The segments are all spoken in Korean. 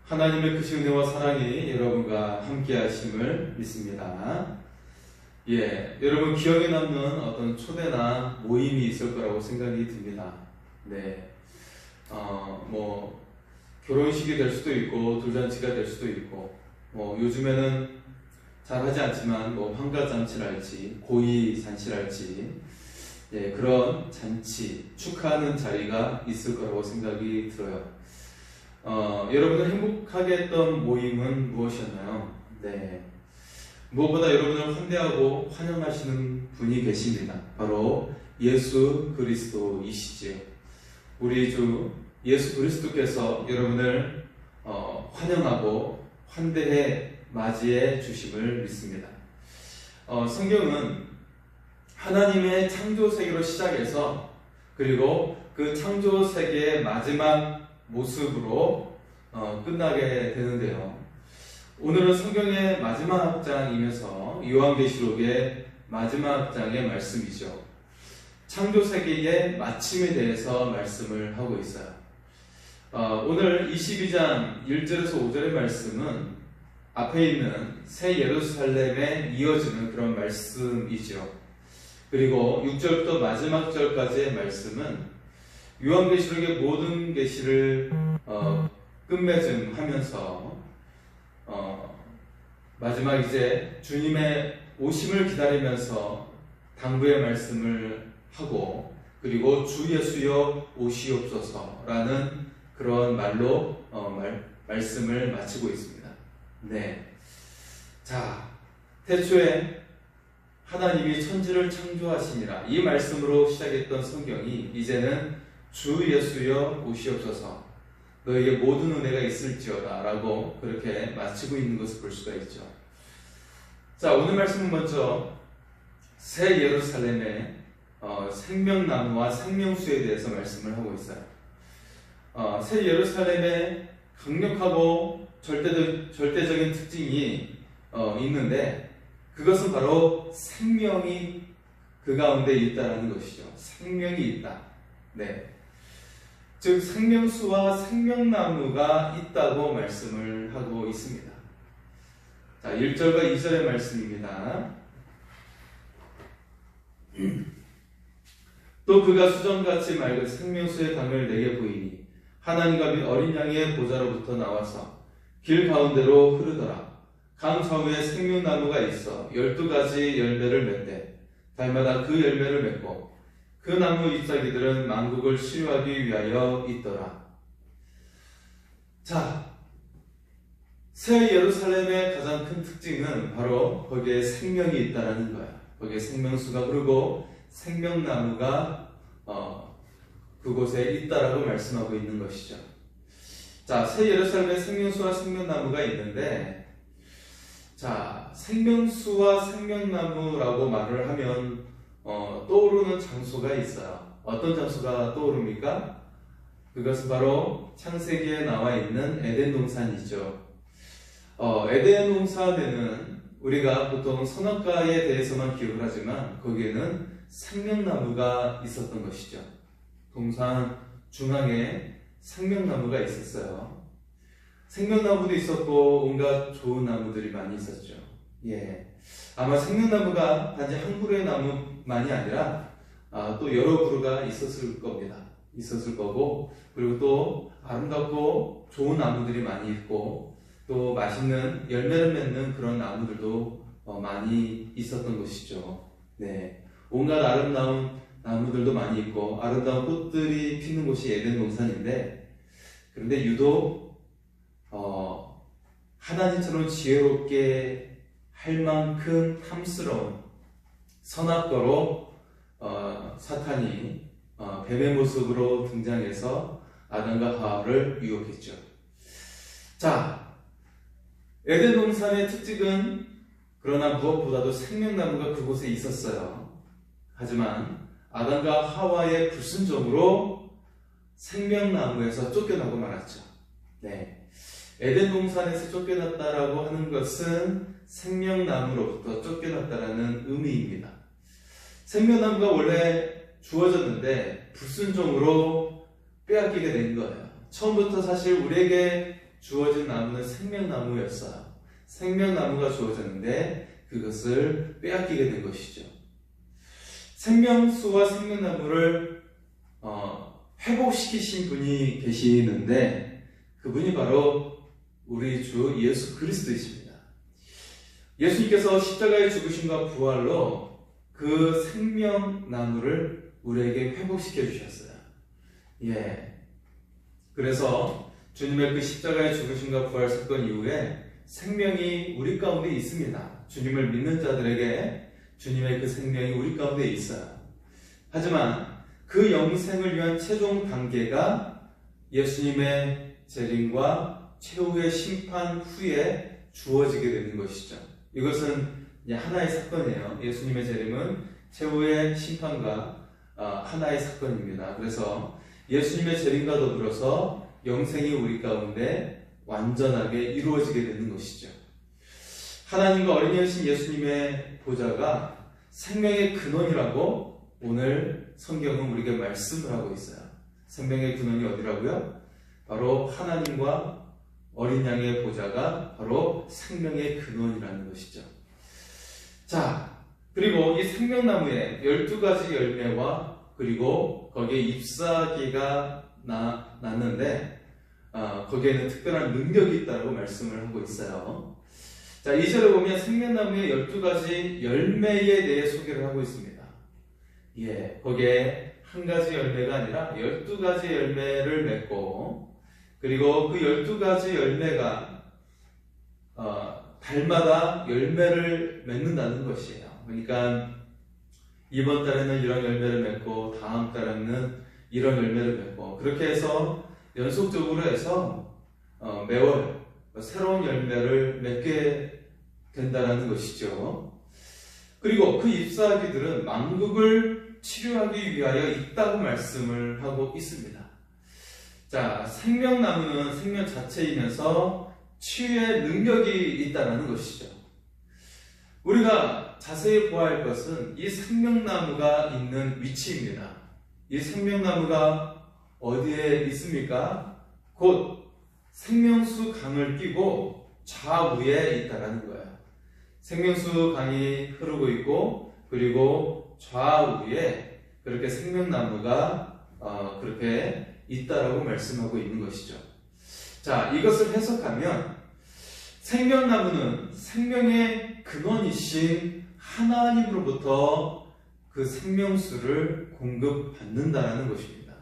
하나님의 크신 은혜와 사랑이 여러분과 함께 하심을 믿습니다. 여러분 기억에 남는 어떤 초대나 모임이 있을 거라고 생각이 듭니다. 결혼식이 될 수도 있고 돌잔치가 될 수도 있고 요즘에는 잘하지 않지만 환갑잔치랄지 고이잔치랄지 그런 잔치 축하하는 자리가 있을 거라고 생각이 들어요. 여러분을 행복하게 했던 모임은 무엇이었나요? 무엇보다 여러분을 환대하고 환영하시는 분이 계십니다. 바로 예수 그리스도이시지요. 우리 주 예수 그리스도께서 여러분을 환영하고 환대해 맞이해 주심을 믿습니다. 성경은 하나님의 창조 세계로 시작해서 그리고 그 창조 세계의 마지막 모습으로 끝나게 되는데요. 오늘은 성경의 마지막 장이면서 요한계시록의 마지막 장의 말씀이죠. 창조 세계의 마침에 대해서 말씀을 하고 있어요. 오늘 22장 1절에서 5절의 말씀은 앞에 있는 새 예루살렘에 이어지는 그런 말씀이죠. 그리고 6절부터 마지막 절까지의 말씀은 요한계시록의 모든 계시를 끝맺음하면서 마지막 이제 주님의 오심을 기다리면서 당부의 말씀을 하고 그리고 주 예수여 오시옵소서라는 그런 말로 말씀을 마치고 있습니다. 자, 태초에 하나님이 천지를 창조하시니라 이 말씀으로 시작했던 성경이 이제는 주 예수여 오시옵소서 너에게 모든 은혜가 있을지어다 라고 그렇게 마치고 있는 것을 볼 수가 있죠. 자, 오늘 말씀은 먼저 새 예루살렘의 생명나무와 생명수에 대해서 말씀을 하고 있어요. 새 예루살렘의 강력하고 절대적인 특징이 있는데 그것은 바로 생명이 그 가운데 있다는 것이죠. 생명이 있다. 즉 생명수와 생명나무가 있다고 말씀을 하고 있습니다. 자, 1절과 2절의 말씀입니다. 또 그가 수정같이 맑은 생명수의 강을 내게 보이니 하나님과 및 어린 양의 보좌로부터 나와서 길 가운데로 흐르더라. 강 좌우에 생명나무가 있어 12가지 열매를 맺되 달마다 그 열매를 맺고 그 나무 잎사귀들은 만국을 치유하기 위하여 있더라. 자, 새 예루살렘의 가장 큰 특징은 바로 거기에 생명이 있다는 거야. 거기에 생명수가 흐르고 생명나무가 그곳에 있다라고 말씀하고 있는 것이죠. 자, 새 예루살렘에 생명수와 생명나무가 있는데, 자, 생명수와 생명나무라고 말을 하면 떠오르는 장소가 있어요. 어떤 장소가 떠오릅니까? 그것은 바로 창세기에 나와 있는 에덴 동산이죠. 에덴 동산에는 우리가 보통 선악과에 대해서만 기억을 하지만 거기에는 생명나무가 있었던 것이죠. 동산 중앙에 생명나무가 있었어요. 생명나무도 있었고 온갖 좋은 나무들이 많이 있었죠. 아마 생명나무가 단지 한 그루의 나무만이 아니라 또 여러 그루가 있었을 겁니다. 있었을 거고 그리고 또 아름답고 좋은 나무들이 많이 있고 또 맛있는 열매를 맺는 그런 나무들도 많이 있었던 것이죠. 온갖 아름다운 나무들도 많이 있고 아름다운 꽃들이 피는 곳이 에덴 동산인데 그런데 유독 하나님처럼 지혜롭게 할 만큼 탐스러운 선악과로 사탄이 뱀의 모습으로 등장해서 아담과 하와를 유혹했죠. 자, 에덴 동산의 특징은 그러나 무엇보다도 생명나무가 그곳에 있었어요. 하지만 아담과 하와의 불순종으로 생명나무에서 쫓겨나고 말았죠. 에덴 동산에서 쫓겨났다라고 하는 것은 생명나무로부터 쫓겨났다라는 의미입니다. 생명나무가 원래 주어졌는데 불순종으로 빼앗기게 된 거예요. 처음부터 사실 우리에게 주어진 나무는 생명나무였어요. 생명나무가 주어졌는데 그것을 빼앗기게 된 것이죠. 생명수와 생명나무를 회복시키신 분이 계시는데 그분이 바로 우리 주 예수 그리스도이십니다. 예수님께서 십자가의 죽으심과 부활로 그 생명나무를 우리에게 회복시켜 주셨어요. 그래서 주님의 그 십자가의 죽으심과 부활 사건 이후에 생명이 우리 가운데 있습니다. 주님을 믿는 자들에게 주님의 그 생명이 우리 가운데 있어요. 하지만 그 영생을 위한 최종 단계가 예수님의 재림과 최후의 심판 후에 주어지게 되는 것이죠. 이것은 하나의 사건이에요. 예수님의 재림은 최후의 심판과 하나의 사건입니다. 그래서 예수님의 재림과 더불어서 영생이 우리 가운데 완전하게 이루어지게 되는 것이죠. 하나님과 어린이이신 예수님의 보좌가 생명의 근원이라고 오늘 성경은 우리에게 말씀을 하고 있어요. 생명의 근원이 어디라고요? 바로 하나님과 어린 양의 보좌가 바로 생명의 근원이라는 것이죠. 자, 그리고 이 생명나무에 12가지 열매와 그리고 거기에 잎사귀가 났는데 거기에는 특별한 능력이 있다고 말씀을 하고 있어요. 자, 2절에 보면 생명나무의 12가지 열매에 대해 소개를 하고 있습니다. 거기에 한 가지 열매가 아니라 12가지 열매를 맺고 그리고 그 12가지 열매가 달마다 열매를 맺는다는 것이에요. 그러니까 이번 달에는 이런 열매를 맺고 다음 달에는 이런 열매를 맺고 그렇게 해서 연속적으로 해서 매월 새로운 열매를 맺게 된다는 것이죠. 그리고 그 잎사귀들은 만국을 치료하기 위하여 있다고 말씀을 하고 있습니다. 자, 생명나무는 생명 자체이면서 치유의 능력이 있다는 것이죠. 우리가 자세히 보아야 할 것은 이 생명나무가 있는 위치입니다. 이 생명나무가 어디에 있습니까? 곧 생명수 강을 끼고 좌우에 있다라는 거예요. 생명수 강이 흐르고 있고 그리고 좌우에 그렇게 생명나무가 그렇게 있다라고 말씀하고 있는 것이죠. 자, 이것을 해석하면 생명나무는 생명의 근원이신 하나님으로부터 그 생명수를 공급받는다라는 것입니다.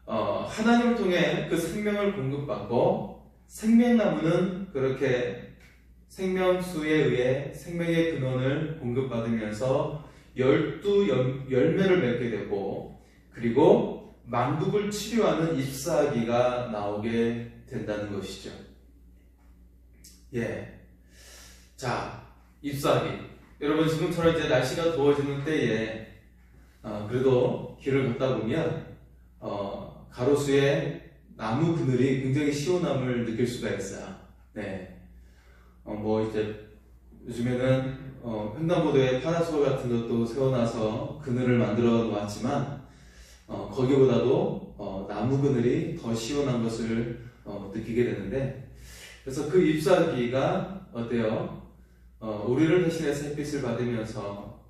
하나님을 통해 그 생명을 공급받고 생명나무는 그렇게 생명수에 의해 생명의 근원을 공급받으면서 12열매를 맺게 되고 그리고 만국을 치료하는 잎사귀가 나오게 된다는 것이죠. 자, 잎사귀. 여러분 지금처럼 이제 날씨가 더워지는 때에 그래도 길을 걷다 보면 가로수에 나무 그늘이 굉장히 시원함을 느낄 수가 있어요. 이제 요즘에는 횡단보도에 파라솔 같은 것도 세워놔서 그늘을 만들어 놓았지만 거기보다도 나무 그늘이 더 시원한 것을 느끼게 되는데 그래서 그 잎사귀가 어때요? 우리를 대신해서 햇빛을 받으면서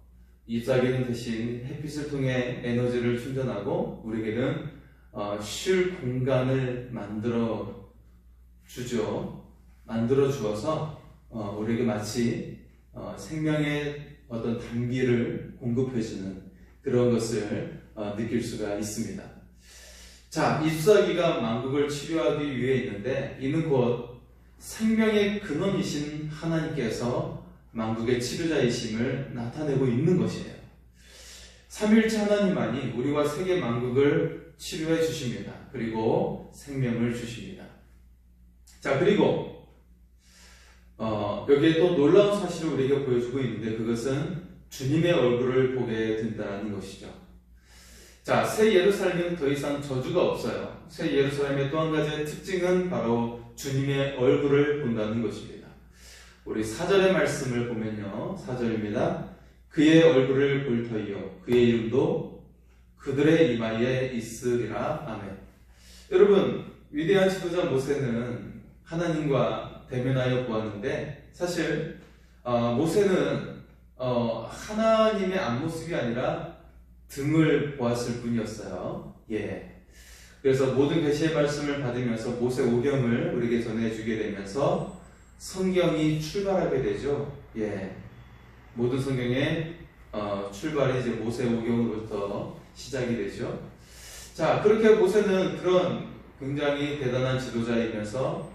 잎사귀는 대신 햇빛을 통해 에너지를 충전하고 우리에게는 쉴 공간을 만들어 주죠. 만들어 주어서 우리에게 마치 생명의 어떤 단비를 공급해주는 그런 것을 느낄 수가 있습니다. 자, 잎사귀가 만국을 치료하기 위해 있는데 이는 곧 생명의 근원이신 하나님께서 만국의 치료자이심을 나타내고 있는 것이에요. 삼위일체 하나님만이 우리와 세계 만국을 치료해 주십니다. 그리고 생명을 주십니다. 자, 그리고 여기에 또 놀라운 사실을 우리에게 보여주고 있는데 그것은 주님의 얼굴을 보게 된다는 것이죠. 자, 새 예루살렘은 더 이상 저주가 없어요. 새 예루살렘의 또 한 가지의 특징은 바로 주님의 얼굴을 본다는 것입니다. 우리 4절의 말씀을 보면요. 4절입니다. 그의 얼굴을 볼 터이요 그의 이름도 그들의 이마에 있으리라. 아멘. 여러분, 위대한 지도자 모세는 하나님과 대면하여 보았는데 사실 모세는 하나님의 앞모습이 아니라 등을 보았을 뿐이었어요. 예. 그래서 모든 계시의 말씀을 받으면서 모세 오경을 우리에게 전해주게 되면서 성경이 출발하게 되죠. 예. 모든 성경의 출발이 이제 모세 오경으로부터 시작이 되죠. 자, 그렇게 모세는 그런 굉장히 대단한 지도자이면서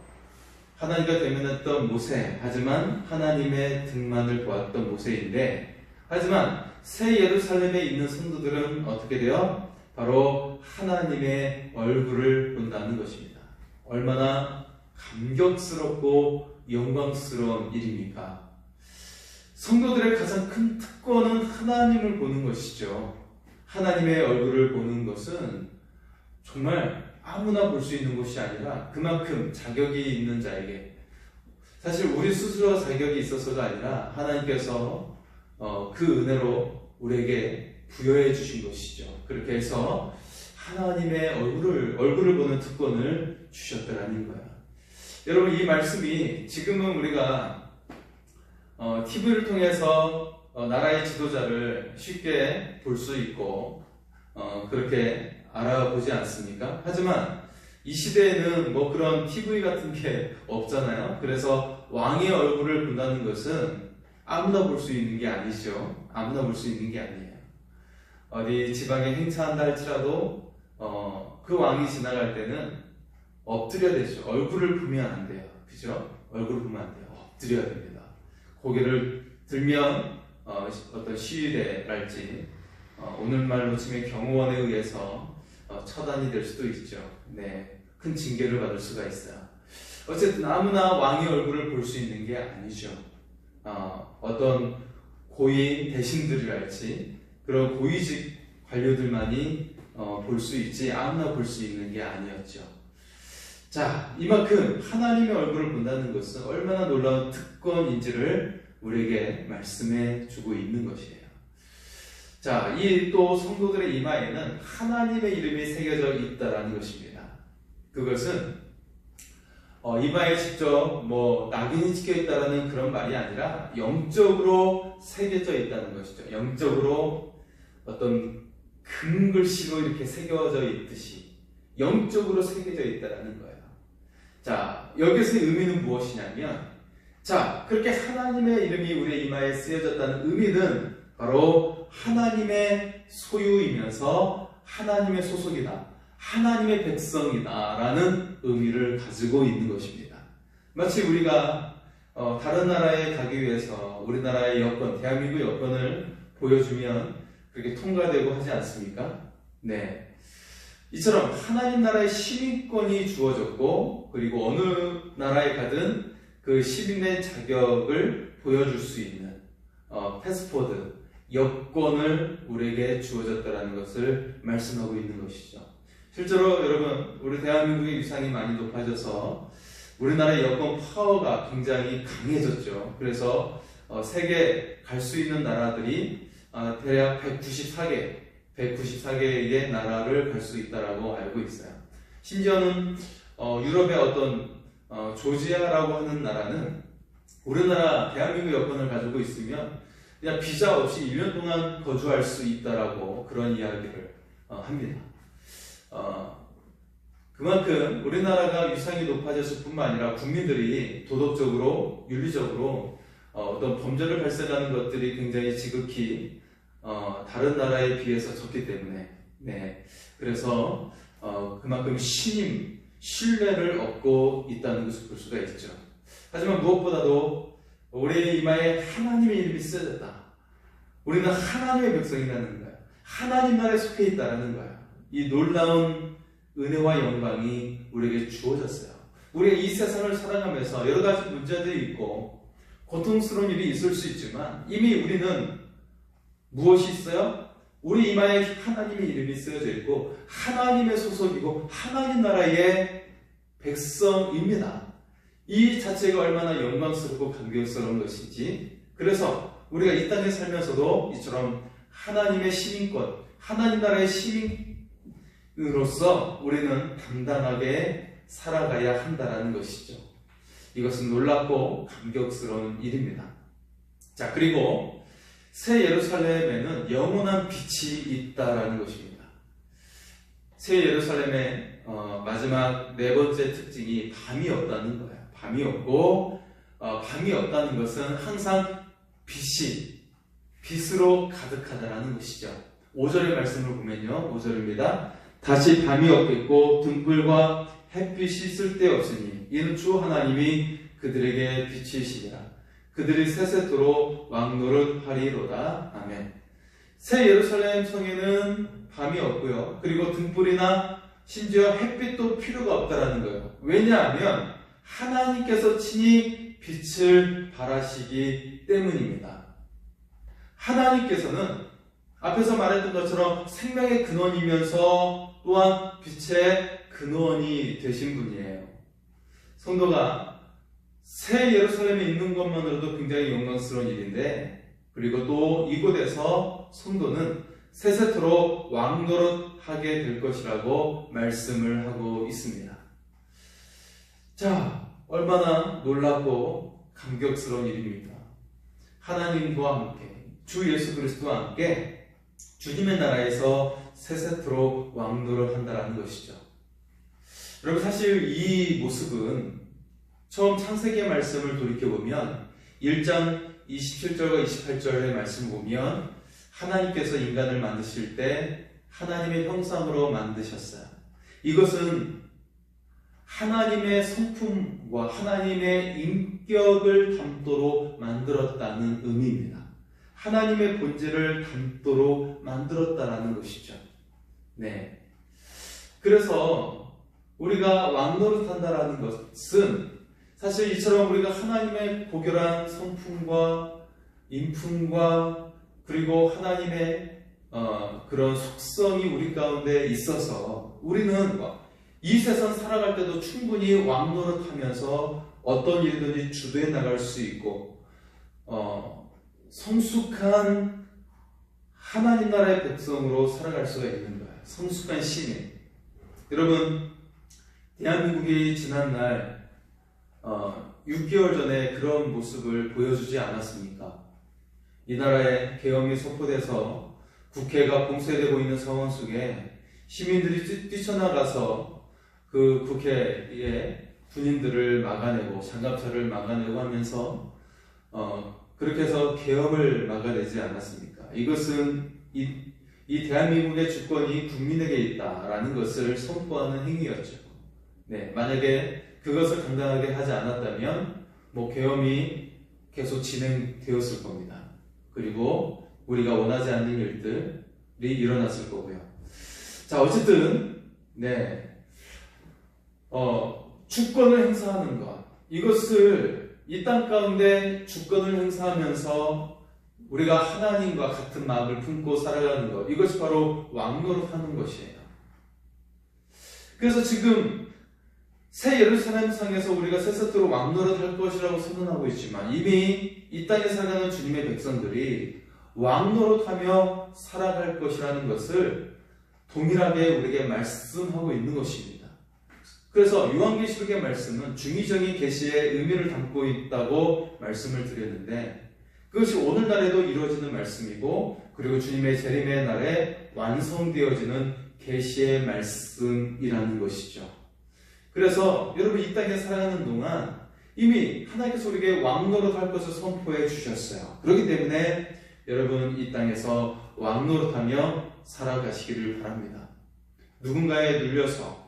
하나님과 대면했던 모세, 하지만 하나님의 등만을 보았던 모세인데, 하지만 새 예루살렘에 있는 성도들은 어떻게 돼요? 바로 하나님의 얼굴을 본다는 것입니다. 얼마나 감격스럽고 영광스러운 일입니까? 성도들의 가장 큰 특권은 하나님을 보는 것이죠. 하나님의 얼굴을 보는 것은 정말 아무나 볼 수 있는 것이 아니라 그만큼 자격이 있는 자에게, 사실 우리 스스로 자격이 있어서가 아니라 하나님께서 그 은혜로 우리에게 부여해 주신 것이죠. 그렇게 해서 하나님의 얼굴을 보는 특권을 주셨다라는 거야. 여러분, 이 말씀이 지금은 우리가 TV를 통해서 나라의 지도자를 쉽게 볼 수 있고 그렇게 알아보지 않습니까? 하지만 이 시대에는 뭐 그런 TV 같은 게 없잖아요. 그래서 왕의 얼굴을 본다는 것은 아무나 볼 수 있는 게 아니죠. 아무나 볼 수 있는 게 아니에요. 어디 지방에 행차한다 할지라도 그 왕이 지나갈 때는 엎드려야 되죠. 얼굴을 보면 안 돼요. 그죠? 얼굴을 보면 안 돼요. 엎드려야 됩니다. 고개를 들면 어떤 시위대랄지 오늘 말로 치면 경호원에 의해서 처단이 될 수도 있죠. 네, 큰 징계를 받을 수가 있어요. 어쨌든 아무나 왕의 얼굴을 볼 수 있는 게 아니죠. 어떤 고위 대신들이랄지 그런 고위직 관료들만이 볼 수 있지 아무나 볼 수 있는 게 아니었죠. 자, 이만큼 하나님의 얼굴을 본다는 것은 얼마나 놀라운 특권인지를 우리에게 말씀해 주고 있는 것이에요. 자, 이 또 성도들의 이마에는 하나님의 이름이 새겨져 있다라는 것입니다. 그것은 이마에 직접 낙인이 찍혀 있다라는 그런 말이 아니라 영적으로 새겨져 있다는 것이죠. 영적으로 어떤 금글씨로 이렇게 새겨져 있듯이 영적으로 새겨져 있다라는 거예요. 자, 여기서의 의미는 무엇이냐면, 자, 그렇게 하나님의 이름이 우리의 이마에 쓰여졌다는 의미는 바로 하나님의 소유이면서 하나님의 소속이다, 하나님의 백성이다 라는 의미를 가지고 있는 것입니다. 마치 우리가 다른 나라에 가기 위해서 우리나라의 여권, 대한민국 여권을 보여주면 그렇게 통과되고 하지 않습니까? 네. 이처럼 하나님 나라의 시민권이 주어졌고, 그리고 어느 나라에 가든 그 시민의 자격을 보여줄 수 있는 패스포드, 여권을 우리에게 주어졌다는 것을 말씀하고 있는 것이죠. 실제로 여러분, 우리 대한민국의 위상이 많이 높아져서 우리나라의 여권 파워가 굉장히 강해졌죠. 그래서 세계 갈 수 있는 나라들이 대략 194개의 나라를 갈 수 있다라고 알고 있어요. 심지어는 유럽의 어떤 조지아라고 하는 나라는 우리나라 대한민국 여권을 가지고 있으면 그냥 비자 없이 1년 동안 거주할 수 있다라고 그런 이야기를 합니다. 그만큼 우리나라가 위상이 높아졌을 뿐만 아니라 국민들이 도덕적으로, 윤리적으로 어떤 범죄를 발생하는 것들이 굉장히 지극히 다른 나라에 비해서 적기 때문에, 네, 그래서 그만큼 신뢰를 얻고 있다는 것을 볼 수가 있죠. 하지만 무엇보다도 우리의 이마에 하나님의 이름이 쓰여졌다. 우리는 하나님의 백성이라는 거야. 하나님 나라에 속해 있다는 거야. 이 놀라운 은혜와 영광이 우리에게 주어졌어요. 우리가 이 세상을 살아가면서 여러 가지 문제들이 있고 고통스러운 일이 있을 수 있지만 이미 우리는 무엇이 있어요? 우리 이마에 하나님의 이름이 쓰여져 있고 하나님의 소속이고 하나님 나라의 백성입니다. 이 자체가 얼마나 영광스럽고 감격스러운 것인지, 그래서 우리가 이 땅에 살면서도 이처럼 하나님의 시민권, 하나님 나라의 시민으로서 우리는 당당하게 살아가야 한다라는 것이죠. 이것은 놀랍고 감격스러운 일입니다. 자, 그리고 새 예루살렘에는 영원한 빛이 있다라는 것입니다. 새 예루살렘의 마지막 네 번째 특징이 밤이 없다는 거예요. 밤이 없고 밤이 없다는 것은 항상 빛으로 가득하다라는 것이죠. 5절의 말씀을 보면요, 5절입니다. 다시 밤이 없겠고 등불과 햇빛이 쓸데없으니 이는 주 하나님이 그들에게 빛이시리라. 그들이 세세토록 왕노릇하리로다. 아멘. 새 예루살렘 성에는 밤이 없고요, 그리고 등불이나 심지어 햇빛도 필요가 없다라는 거예요. 왜냐하면 하나님께서 친히 빛을 발하시기 때문입니다. 하나님께서는 앞에서 말했던 것처럼 생명의 근원이면서 또한 빛의 근원이 되신 분이에요. 성도가 새 예루살렘에 있는 것만으로도 굉장히 영광스러운 일인데, 그리고 또 이곳에서 성도는 세세토록 왕노릇하게 될 것이라고 말씀을 하고 있습니다. 자, 얼마나 놀랍고 감격스러운 일입니까? 하나님과 함께, 주 예수 그리스도와 함께 주님의 나라에서 세세토록 왕노릇한다라는 것이죠. 여러분, 사실 이 모습은 처음 창세기의 말씀을 돌이켜보면 1장 27절과 28절의 말씀을 보면 하나님께서 인간을 만드실 때 하나님의 형상으로 만드셨어요. 이것은 하나님의 성품과 하나님의 인격을 담도록 만들었다는 의미입니다. 하나님의 본질을 담도록 만들었다라는 것이죠. 네. 그래서 우리가 왕노릇한다라는 것은 사실 이처럼 우리가 하나님의 고결한 성품과 인품과 그리고 하나님의 그런 속성이 우리 가운데 있어서 우리는 이 세상 살아갈 때도 충분히 왕노릇하면서 어떤 일이든지 주도해 나갈 수 있고 성숙한 하나님 나라의 백성으로 살아갈 수가 있는 거예요. 성숙한 시민. 여러분, 대한민국이 지난날 6개월 전에 그런 모습을 보여주지 않았습니까? 이 나라에 계엄이 선포돼서 국회가 봉쇄되고 있는 상황 속에 시민들이 뛰쳐나가서 그 국회의 군인들을 막아내고 장갑차를 막아내고 하면서 그렇게 해서 계엄을 막아내지 않았습니까? 이것은 이 대한민국의 주권이 국민에게 있다라는 것을 선포하는 행위였죠. 네, 만약에 그것을 당당하게 하지 않았다면 계엄이 계속 진행되었을 겁니다. 그리고 우리가 원하지 않는 일들이 일어났을 거고요. 자, 어쨌든 주권을 행사하는 것, 이것을 이 땅 가운데 주권을 행사하면서 우리가 하나님과 같은 마음을 품고 살아가는 것, 이것이 바로 왕노릇하는 것이에요. 그래서 지금 새 예루살렘 상에서 우리가 세세토록 왕노릇할 것이라고 선언하고 있지만 이미 이 땅에 살아가는 주님의 백성들이 왕노릇하며 살아갈 것이라는 것을 동일하게 우리에게 말씀하고 있는 것입니다. 그래서 요한계시록의 말씀은 중의적인 계시의 의미를 담고 있다고 말씀을 드렸는데, 그것이 오늘날에도 이루어지는 말씀이고, 그리고 주님의 재림의 날에 완성되어지는 계시의 말씀이라는 것이죠. 그래서 여러분, 이 땅에 살아가는 동안 이미 하나님께서 우리에게 왕노릇할 것을 선포해 주셨어요. 그렇기 때문에 여러분, 이 땅에서 왕노릇하며 살아가시기를 바랍니다. 누군가에 눌려서,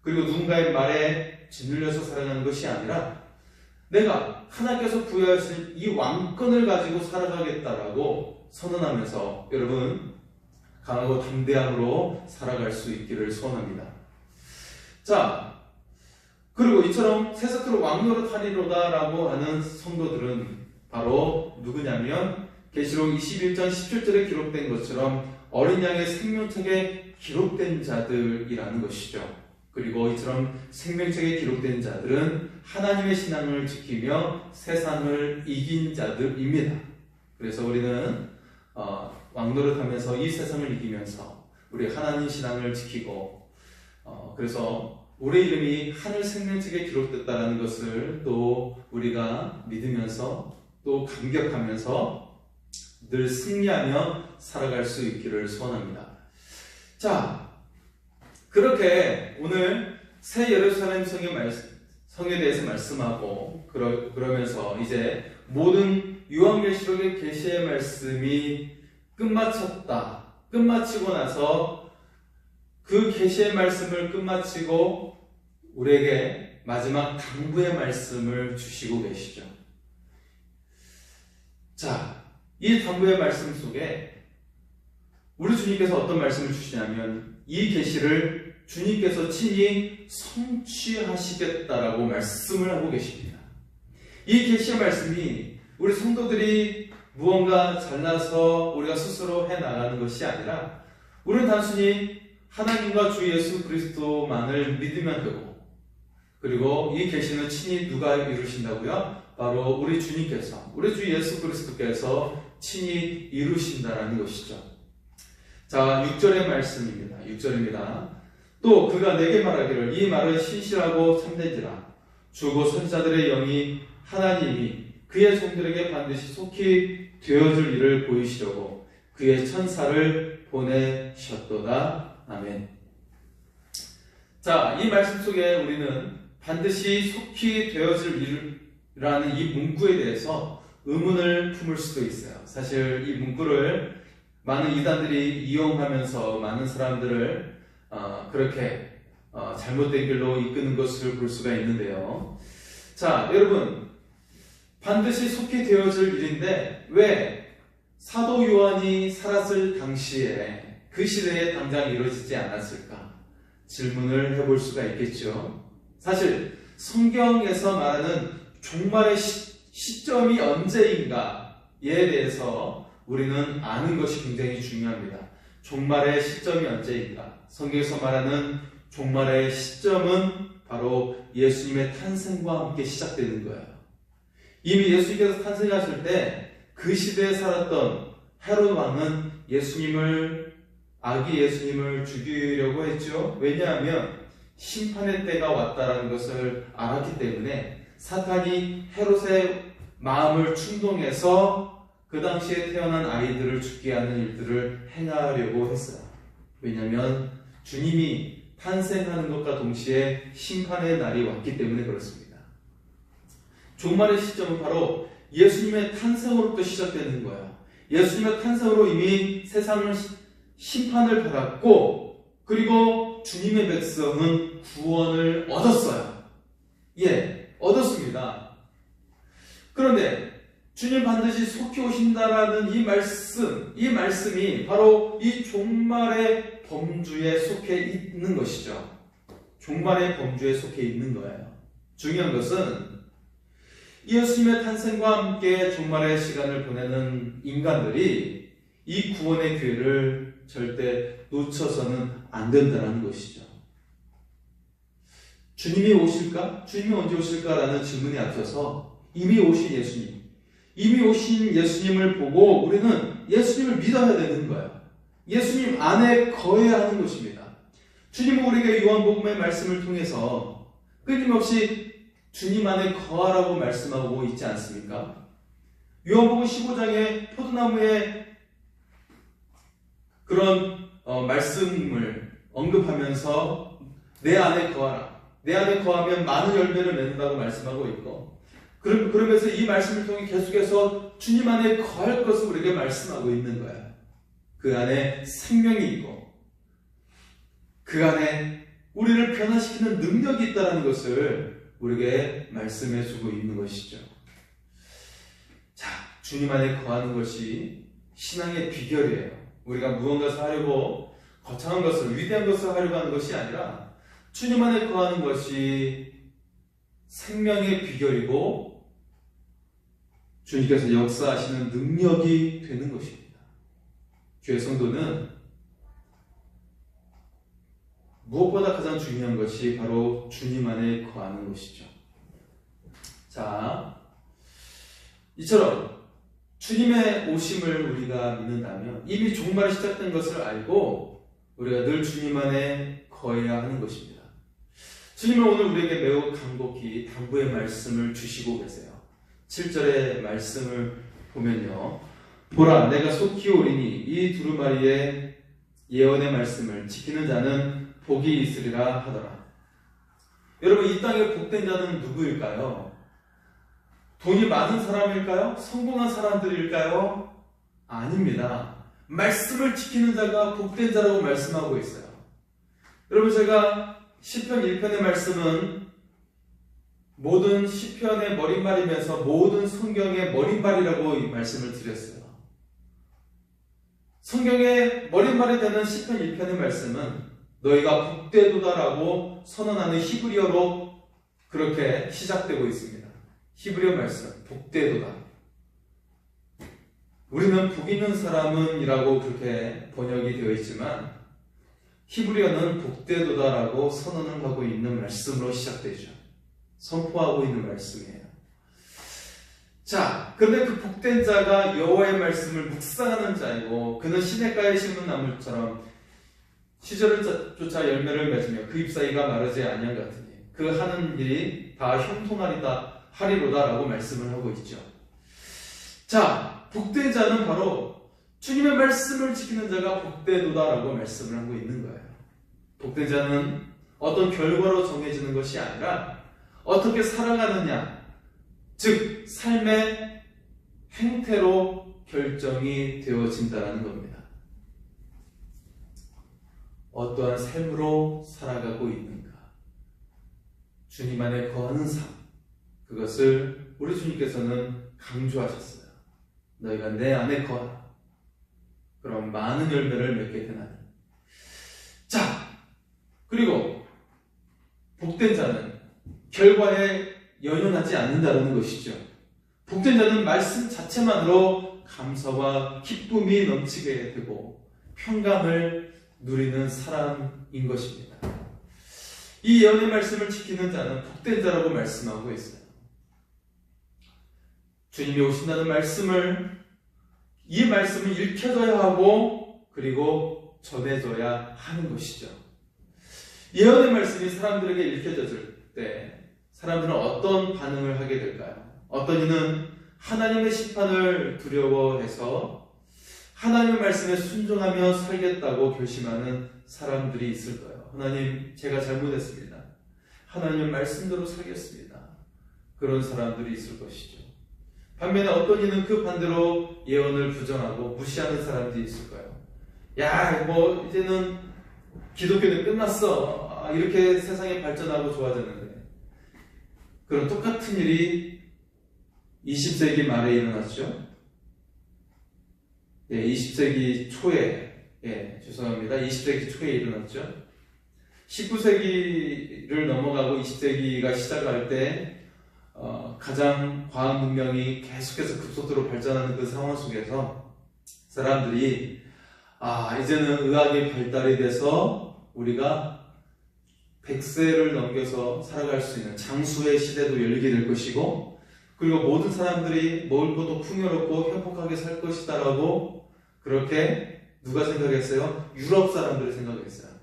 그리고 누군가의 말에 짓눌려서 살아가는 것이 아니라 내가 하나님께서 부여하신 이 왕권을 가지고 살아가겠다라고 선언하면서 여러분, 강하고 담대함으로 살아갈 수 있기를 소원합니다. 자, 그리고 이처럼 세세토록 왕노릇하리로다 라고 하는 성도들은 바로 누구냐면 계시록 21장 17절에 기록된 것처럼 어린 양의 생명책에 기록된 자들이라는 것이죠. 그리고 이처럼 생명책에 기록된 자들은 하나님의 신앙을 지키며 세상을 이긴 자들입니다. 그래서 우리는 왕노릇하면서 이 세상을 이기면서 우리 하나님 신앙을 지키고 그래서 우리 이름이 하늘 생명책에 기록됐다는 것을 또 우리가 믿으면서 또 감격하면서 늘 승리하며 살아갈 수 있기를 소원합니다. 자, 그렇게 오늘 새 예루살렘 성에 대해서 말씀하고 그러면서 이제 모든 요한계시록의 계시의 말씀이 끝마치고 나서 그 계시의 말씀을 끝마치고 우리에게 마지막 당부의 말씀을 주시고 계시죠. 자, 이 당부의 말씀 속에 우리 주님께서 어떤 말씀을 주시냐면 이 계시를 주님께서 친히 성취하시겠다라고 말씀을 하고 계십니다. 이 계시의 말씀이 우리 성도들이 무언가 잘나서 우리가 스스로 해나가는 것이 아니라 우리는 단순히 하나님과 주 예수 그리스도만을 믿으면 되고, 그리고 이 계시는 친히 누가 이루신다고요? 바로 우리 주님께서, 우리 주 예수 그리스도께서 친히 이루신다라는 것이죠. 자, 6절의 말씀입니다. 6절입니다. 또 그가 내게 말하기를 이 말은 신실하고 참되지라. 주고 선지자들의 영이 하나님이 그의 종들에게 반드시 속히 되어줄 일을 보이시려고 그의 천사를 보내셨도다. 아멘. 자, 이 말씀 속에 우리는 반드시 속히 되어질 일이라는 이 문구에 대해서 의문을 품을 수도 있어요. 사실 이 문구를 많은 이단들이 이용하면서 많은 사람들을 그렇게 잘못된 길로 이끄는 것을 볼 수가 있는데요. 자, 여러분, 반드시 속히 되어질 일인데 왜 사도 요한이 살았을 당시에 그 시대에 당장 이루어지지 않았을까? 질문을 해볼 수가 있겠죠. 사실 성경에서 말하는 종말의 시점이 언제인가에 대해서 우리는 아는 것이 굉장히 중요합니다. 종말의 시점이 언제인가? 성경에서 말하는 종말의 시점은 바로 예수님의 탄생과 함께 시작되는 거예요. 이미 예수님께서 탄생하실 때 그 시대에 살았던 헤롯 왕은 아기 예수님을 죽이려고 했죠. 왜냐하면 심판의 때가 왔다는 것을 알았기 때문에 사탄이 헤롯의 마음을 충동해서 그 당시에 태어난 아이들을 죽게 하는 일들을 행하려고 했어요. 왜냐하면 주님이 탄생하는 것과 동시에 심판의 날이 왔기 때문에 그렇습니다. 종말의 시점은 바로 예수님의 탄생으로부터 시작되는 거예요. 예수님의 탄생으로 이미 세상을 심판을 받았고, 그리고 주님의 백성은 구원을 얻었어요. 예, 얻었습니다. 그런데 주님 반드시 속히 오신다라는 이 말씀이 바로 이 종말의 범주에 속해 있는 것이죠. 종말의 범주에 속해 있는 거예요. 중요한 것은 예수님의 탄생과 함께 종말의 시간을 보내는 인간들이 이 구원의 기회를 절대 놓쳐서는 안 된다는 것이죠. 주님이 오실까? 주님이 언제 오실까라는 질문에 앞서서 이미 오신 예수님을 보고 우리는 예수님을 믿어야 되는 거예요. 예수님 안에 거해야 하는 것입니다. 주님은 우리에게 요한복음의 말씀을 통해서 끊임없이 주님 안에 거하라고 말씀하고 있지 않습니까? 요한복음 15장에 포도나무의 그런 말씀을 언급하면서 내 안에 거하라. 내 안에 거하면 많은 열매를 맺는다고 말씀하고 있고, 그러면서 이 말씀을 통해 계속해서 주님 안에 거할 것을 우리에게 말씀하고 있는 거예요. 그 안에 생명이 있고 그 안에 우리를 변화시키는 능력이 있다는 것을 우리에게 말씀해 주고 있는 것이죠. 자, 주님 안에 거하는 것이 신앙의 비결이에요. 우리가 무언가를 하려고 거창한 것을, 위대한 것을 하려고 하는 것이 아니라 주님 안에 거하는 것이 생명의 비결이고 주님께서 역사하시는 능력이 되는 것입니다. 교회 성도는 무엇보다 가장 중요한 것이 바로 주님 안에 거하는 것이죠. 자, 이처럼 주님의 오심을 우리가 믿는다면 이미 종말이 시작된 것을 알고 우리가 늘 주님 안에 거해야 하는 것입니다. 주님은 오늘 우리에게 매우 간곡히 당부의 말씀을 주시고 계세요. 7절의 말씀을 보면요. 보라, 내가 속히 오리니 이 두루마리의 예언의 말씀을 지키는 자는 복이 있으리라 하더라. 여러분, 이 땅에 복된 자는 누구일까요? 돈이 많은 사람일까요? 성공한 사람들일까요? 아닙니다. 말씀을 지키는 자가 복된 자라고 말씀하고 있어요. 여러분, 제가 시편 1편의 말씀은 모든 시편의 머릿말이면서 모든 성경의 머릿말이라고 이 말씀을 드렸어요. 성경의 머릿말이 되는 시편 1편의 말씀은 너희가 복되도다라고 선언하는 히브리어로 그렇게 시작되고 있습니다. 히브리어 말씀, 복되도다. 우리는 복 있는 사람은 이라고 그렇게 번역이 되어 있지만 히브리어는 복되도다라고 선언을 하고 있는 말씀으로 시작되죠. 선포하고 있는 말씀이에요. 자, 그런데 그 복된 자가 여호와의 말씀을 묵상하는 자이고 그는 시냇가에 심은 나무처럼 시절을 쫓아 열매를 맺으며 그 잎사귀가 마르지 아니한 같으니 그 하는 일이 다 형통하리다 하리로다라고 말씀을 하고 있죠. 자, 복된 자는 바로 주님의 말씀을 지키는 자가 복되도다라고 말씀을 하고 있는 거예요. 복된 자는 어떤 결과로 정해지는 것이 아니라 어떻게 살아가느냐, 즉 삶의 행태로 결정이 되어진다는 겁니다. 어떠한 삶으로 살아가고 있는가, 주님 안에 거하는 삶, 그것을 우리 주님께서는 강조하셨어요. 너희가 내 안에 거하라. 그럼 많은 열매를 맺게 되나니. 자, 그리고 복된 자는 결과에 연연하지 않는다는 것이죠. 복된 자는 말씀 자체만으로 감사와 기쁨이 넘치게 되고 평강을 누리는 사람인 것입니다. 이 예언의 말씀을 지키는 자는 복된 자라고 말씀하고 있어요. 주님이 오신다는 말씀을, 이 말씀을 읽혀져야 하고 그리고 전해져야 하는 것이죠. 예언의 말씀이 사람들에게 읽혀졌을 때 사람들은 어떤 반응을 하게 될까요? 어떤 이는 하나님의 심판을 두려워해서 하나님의 말씀에 순종하며 살겠다고 결심하는 사람들이 있을 거예요. 하나님, 제가 잘못했습니다. 하나님의 말씀대로 살겠습니다. 그런 사람들이 있을 것이죠. 반면에 어떤 이는 그 반대로 예언을 부정하고 무시하는 사람들이 있을 거예요. 야, 뭐 이제는 기독교는 끝났어. 이렇게 세상이 발전하고 좋아졌는데. 그런 똑같은 일이 20세기 말에 일어났죠. 20세기 초에, 죄송합니다. 20세기 초에 일어났죠. 19세기를 넘어가고 20세기가 시작할 때 가장 과학 문명이 계속해서 급속도로 발전하는 그 상황 속에서 사람들이 이제는 의학이 발달이 돼서 우리가 100세를 넘겨서 살아갈 수 있는 장수의 시대도 열리게 될 것이고, 그리고 모든 사람들이 멀고도 풍요롭고 행복하게 살 것이다라고 그렇게 누가 생각했어요? 유럽 사람들이 생각했어요.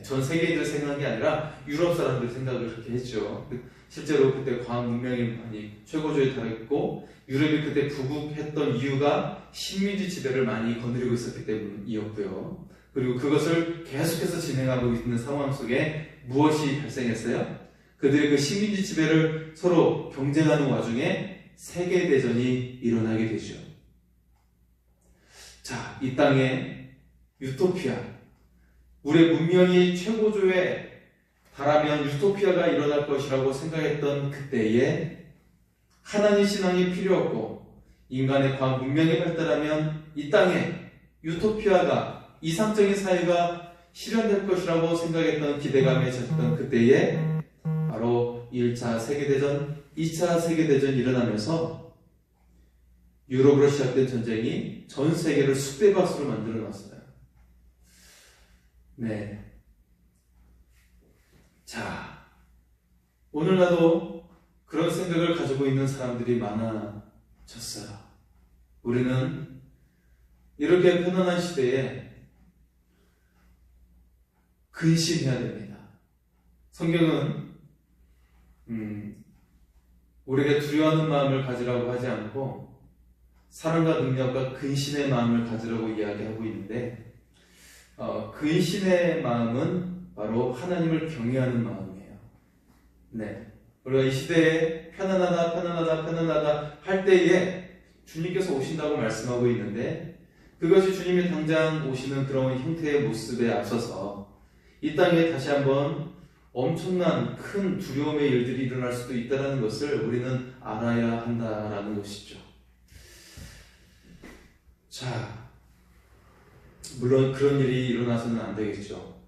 전 세계인들 생각이 아니라 유럽 사람들이 생각을 그렇게 했죠. 실제로 그때 과학 문명이 많이 최고조에 달했고, 유럽이 그때 부국했던 이유가 식민지 지배를 많이 거느리고 있었기 때문이었고요. 그리고 그것을 계속해서 진행하고 있는 상황 속에 무엇이 발생했어요? 그들의 그 식민지 지배를 서로 경쟁하는 와중에 세계대전이 일어나게 되죠. 자, 이 땅에 유토피아, 우리의 문명이 최고조에 달하면 유토피아가 일어날 것이라고 생각했던 그때에 하나님 신앙이 필요 없고 인간의 과학 문명이 발달하면 이 땅에 유토피아가, 이상적인 사회가 실현될 것이라고 생각했던 기대감에 젖던 그때에 바로 1차 세계대전, 2차 세계대전이 일어나면서 유럽으로 시작된 전쟁이 전 세계를 쑥대밭으로 만들어 놨어요. 네. 자, 오늘날도 그런 생각을 가지고 있는 사람들이 많아졌어요. 우리는 이렇게 편안한 시대에 근신해야 됩니다. 성경은 우리에게 두려워하는 마음을 가지라고 하지 않고 사랑과 능력과 근신의 마음을 가지라고 이야기하고 있는데 근신의 마음은 바로 하나님을 경외하는 마음이에요. 네, 우리가 이 시대에 편안하다 할 때에 주님께서 오신다고 말씀하고 있는데 그것이 주님이 당장 오시는 그런 형태의 모습에 앞서서 이 땅에 다시 한번 엄청난 큰 두려움의 일들이 일어날 수도 있다는 것을 우리는 알아야 한다라는 것이죠. 자, 물론 그런 일이 일어나서는 안 되겠죠.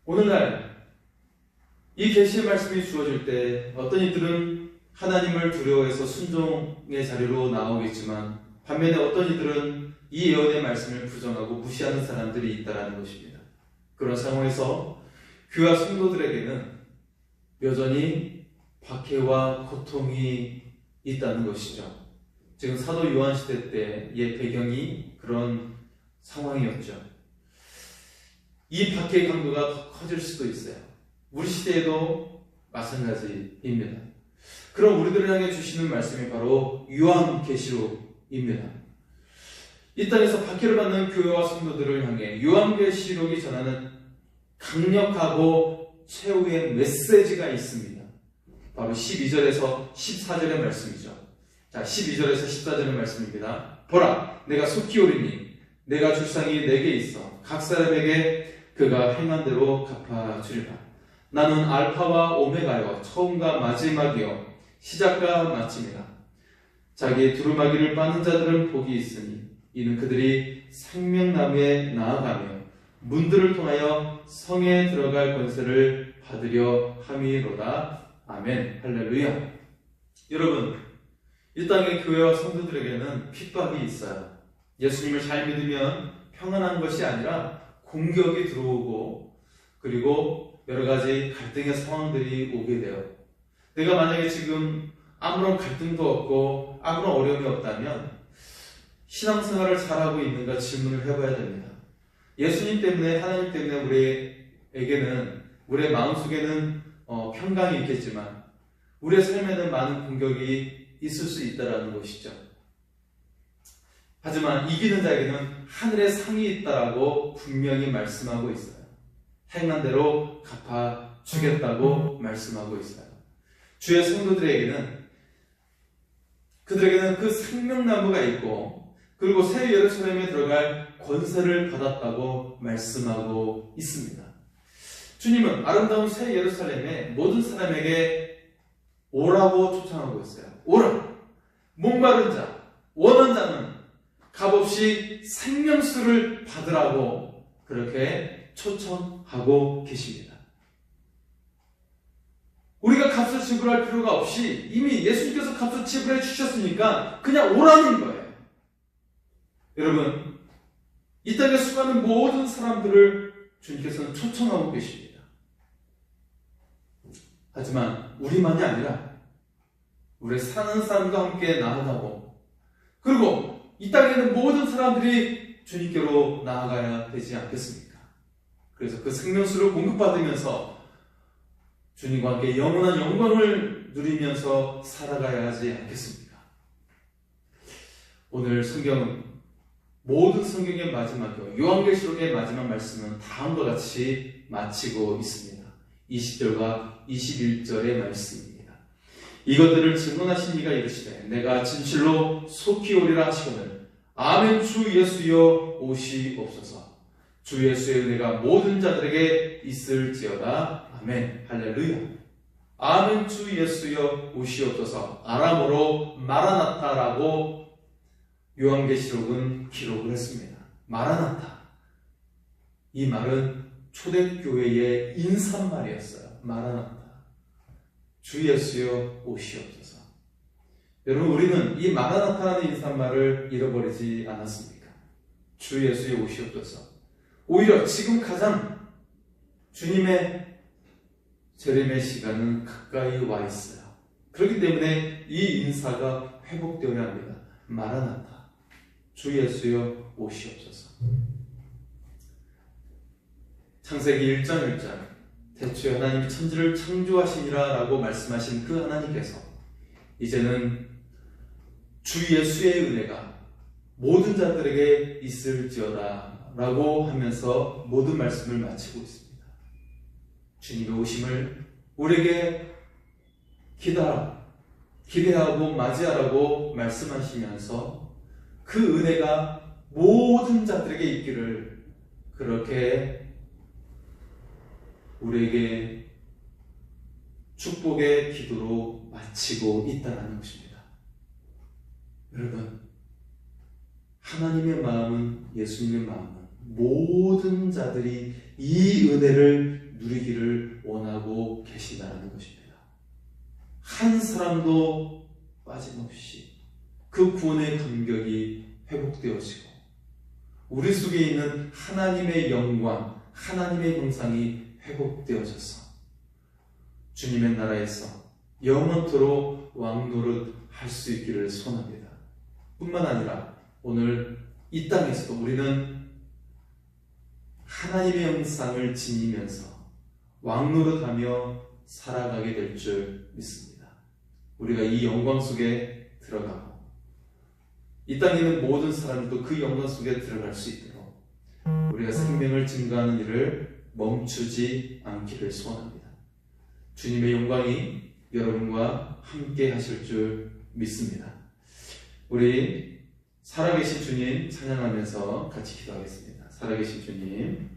오늘날 이 계시의 말씀이 주어질 때 어떤 이들은 하나님을 두려워해서 순종의 자리로 나오겠지만 반면에 어떤 이들은 이 예언의 말씀을 부정하고 무시하는 사람들이 있다는 것입니다. 그런 상황에서 교회 성도들에게는 여전히 박해와 고통이 있다는 것이죠. 지금 사도 요한 시대 때의 배경이 그런 상황이었죠. 이 박해의 강도가 더 커질 수도 있어요. 우리 시대에도 마찬가지입니다. 그럼 우리들을 향해 주시는 말씀이 바로 요한계시록입니다. 이 땅에서 박해를 받는 교회와 성도들을 향해 요한계시록이 전하는 강력하고 최후의 메시지가 있습니다. 바로 12절에서 14절의 말씀이죠. 자, 12절에서 14절의 말씀입니다. 보라, 내가 속히 오리니 내가 줄 상이 내게 있어 각 사람에게 그가 행한 대로 갚아주리라. 나는 알파와 오메가요 처음과 마지막이요 시작과 마침이라. 자기의 두루마기를 빠는 자들은 복이 있으니 이는 그들이 생명나무에 나아가며 문들을 통하여 성에 들어갈 권세를 받으려 함이로다. 아멘. 할렐루야. 여러분, 이 땅의 교회와 성도들에게는 핍박이 있어요. 예수님을 잘 믿으면 평안한 것이 아니라 공격이 들어오고 그리고 여러 가지 갈등의 상황들이 오게 돼요. 내가 만약에 지금 아무런 갈등도 없고 아무런 어려움이 없다면 신앙생활을 잘하고 있는가 질문을 해봐야 됩니다. 예수님 때문에, 하나님 때문에 우리에게는, 우리의 마음속에는 평강이 있겠지만 우리의 삶에는 많은 공격이 있을 수 있다는 것이죠. 하지만 이기는 자에게는 하늘의 상이 있다라고 분명히 말씀하고 있어요. 행한 대로 갚아주겠다고 말씀하고 있어요. 주의 성도들에게는, 그들에게는 그 생명나무가 있고 그리고 새 예루살렘에 들어갈 권세를 받았다고 말씀하고 있습니다. 주님은 아름다운 새 예루살렘에 모든 사람에게 오라고 초청하고 있어요. 오라! 목마른 자, 원한 자는 값없이 생명수를 받으라고 그렇게 초청하고 계십니다. 우리가 값을 지불할 필요가 없이 이미 예수님께서 값을 지불해 주셨으니까 그냥 오라는 거예요. 여러분, 이 땅에 수많은 모든 사람들을 주님께서는 초청하고 계십니다. 하지만 우리만이 아니라 우리 사는 사람과 함께 나아가고 그리고 이 땅에 있는 모든 사람들이 주님께로 나아가야 되지 않겠습니까? 그래서 그 생명수를 공급받으면서 주님과 함께 영원한 영광을 누리면서 살아가야 하지 않겠습니까? 오늘 성경은 모든 성경의 마지막이요 요한계시록의 마지막 말씀은 다음과 같이 마치고 있습니다. 20절과 21절의 말씀입니다. 이것들을 증언하신 이가 이르시되 내가 진실로 속히 오리라 하시거늘 아멘. 주 예수여 오시옵소서. 주 예수의 은혜가 모든 자들에게 있을지어다. 아멘. 할렐루야. 아멘. 주 예수여 오시옵소서. 아람어로 마라나타라고 요한계시록은 기록을 했습니다. 마라나타. 이 말은 초대교회의 인사말이었어요. 마라나타. 주 예수여 오시옵소서. 여러분, 우리는 이 마라나타라는 인사말을 잃어버리지 않았습니까? 주 예수여 오시옵소서. 오히려 지금 가장 주님의 재림의 시간은 가까이 와 있어요. 그렇기 때문에 이 인사가 회복되어야 합니다. 마라나타. 주 예수여 오시옵소서. 창세기 1장 1절 태초에 하나님이 천지를 창조하시니라 라고 말씀하신 그 하나님께서 이제는 주 예수의 은혜가 모든 자들에게 있을지어다 라고 하면서 모든 말씀을 마치고 있습니다. 주님의 오심을 우리에게 기대하고 맞이하라고 말씀하시면서 그 은혜가 모든 자들에게 있기를 그렇게 우리에게 축복의 기도로 마치고 있다는 것입니다. 여러분, 하나님의 마음은, 예수님의 마음은 모든 자들이 이 은혜를 누리기를 원하고 계신다는 것입니다. 한 사람도 빠짐없이 그 구원의 감격이 회복되어지고 우리 속에 있는 하나님의 영광, 하나님의 형상이 회복되어져서 주님의 나라에서 영원토록 왕노릇 할 수 있기를 소원합니다. 뿐만 아니라 오늘 이 땅에서도 우리는 하나님의 형상을 지니면서 왕노릇하며 살아가게 될 줄 믿습니다. 우리가 이 영광 속에 들어가고 이 땅에 있는 모든 사람들도 그 영광 속에 들어갈 수 있도록 우리가 생명을 증거하는 일을 멈추지 않기를 소원합니다. 주님의 영광이 여러분과 함께 하실 줄 믿습니다. 우리 살아계신 주님 찬양하면서 같이 기도하겠습니다. 살아계신 주님,